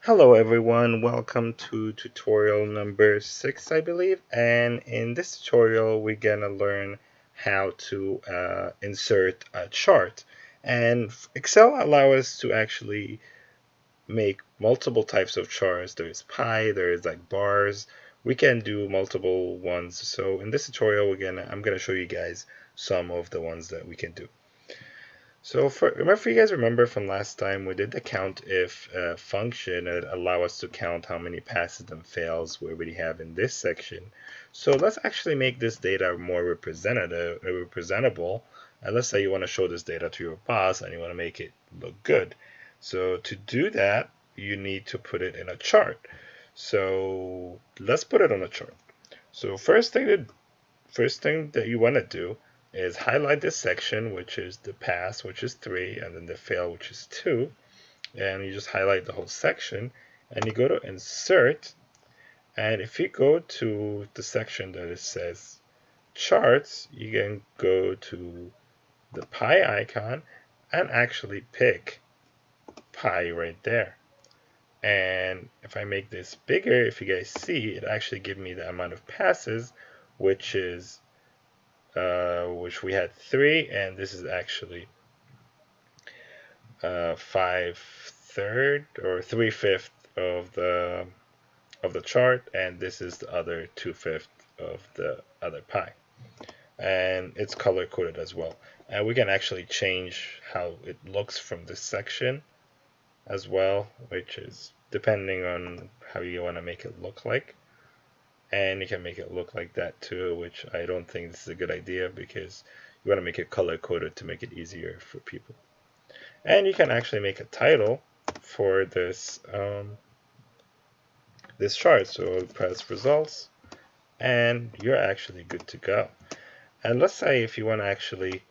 Hello everyone, welcome to tutorial number 6 I believe, and in this tutorial we're gonna learn how to insert a chart. And Excel allows us to actually make multiple types of charts. There's pie, there's like bars, we can do multiple ones. So in this tutorial I'm gonna show you guys some of the ones that we can do. So if you guys remember from last time, we did the count if function that allow us to count how many passes and fails we already have in this section. So let's actually make this data more representable. And let's say you want to show this data to your boss and you want to make it look good. So to do that, you need to put it in a chart. So let's put it on a chart. So first thing that you want to do is highlight this section, which is the pass, which is 3, and then the fail, which is 2. And you just highlight the whole section, and you go to Insert. And if you go to the section that it says Charts, you can go to the pie icon and actually pick pie right there. And if I make this bigger, if you guys see, it actually gives me the amount of passes, which is which we had 3, and this is actually 5/3 or 3/5 of the chart, and this is the other 2/5 of the other pie, and it's color coded as well. And we can actually change how it looks from this section as well, which is depending on how you want to make it look like. And you can make it look like that too, which I don't think this is a good idea because you want to make it color coded to make it easier for people. And you can actually make a title for this chart. So press results, and you're actually good to go. And let's say if you want to actually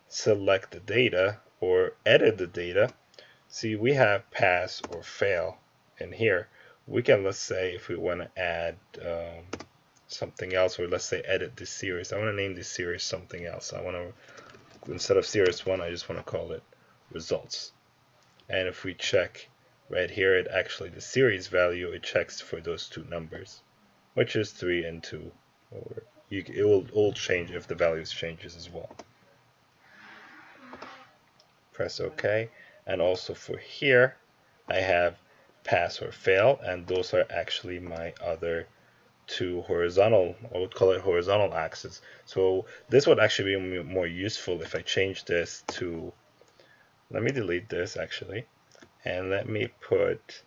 select the data or edit the data, see we have pass or fail in here. We can, let's say if we want to add something else, or let's say edit this series. I want to name this series something else. I want to, instead of series 1, I just want to call it results. And if we check right here, it actually, the series value, it checks for those two numbers, which is 3 and 2. Or it will all change if the values changes as well. Press OK. And also for here, I have pass or fail, and those are actually my other two horizontal, I would call it horizontal axis. So this would actually be more useful if I change this to, let me delete this actually, and let me put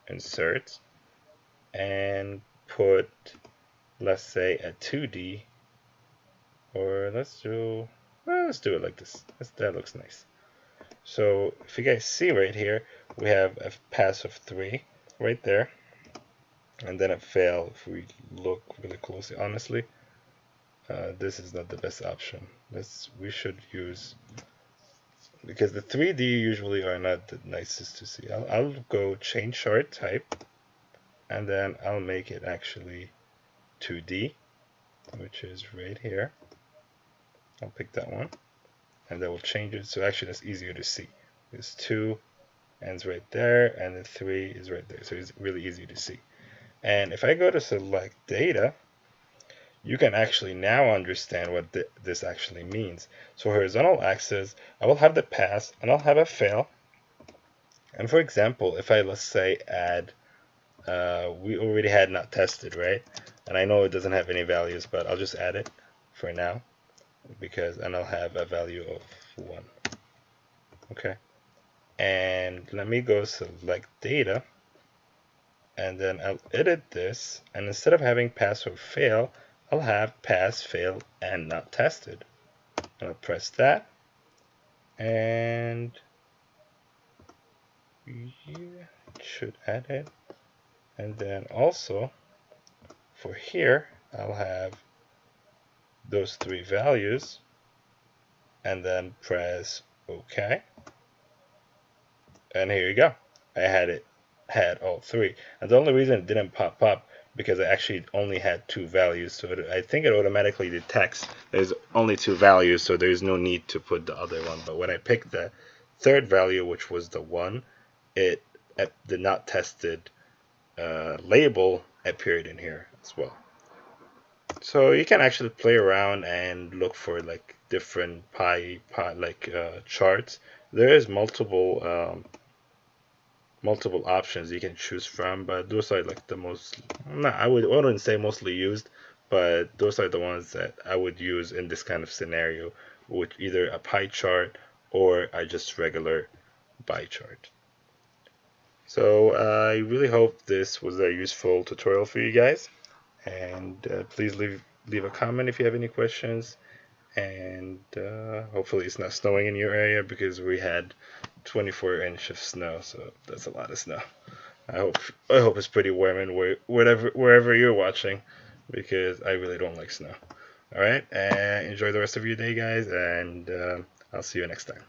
insert and put, let's say a 2D, or let's do it like this. That looks nice. So if you guys see right here, we have a pass of 3 right there, and then a fail. If we look really closely, honestly, this is not the best option. We should use, because the 3D usually are not the nicest to see. I'll go change chart type, and then I'll make it actually 2D, which is right here. I'll pick that one, and that will change it so actually that's easier to see. This 2 ends right there, and the 3 is right there, so it's really easy to see. And if I go to select data, you can actually now understand what this actually means. So horizontal axis, I will have the pass and I'll have a fail. And for example, if I, let's say, add, we already had not tested, right? And I know it doesn't have any values, but I'll just add it for now, and I'll have a value of 1. Okay. And let me go select data, and then I'll edit this, and instead of having pass or fail, I'll have pass, fail, and not tested. I'll press that, and it should add it. And then also for here, I'll have those 3 values, and then press OK. And here you go. I had all 3. And the only reason it didn't pop up because I actually only had 2 values, so I think it automatically detects there's only 2 values, so there's no need to put the other one. But when I picked the third value, which was the 1, the not tested label appeared in here as well. So you can actually play around and look for like different pie charts. There is multiple options you can choose from, but those are like the most, I wouldn't say mostly used, but those are the ones that I would use in this kind of scenario, with either a pie chart or a just regular pie chart. So I really hope this was a useful tutorial for you guys, and please leave a comment if you have any questions. And hopefully it's not snowing in your area, because we had 24 inch of snow, so that's a lot of snow. I hope it's pretty warm in wherever you're watching, because I really don't like snow. All right, enjoy the rest of your day, guys, and I'll see you next time.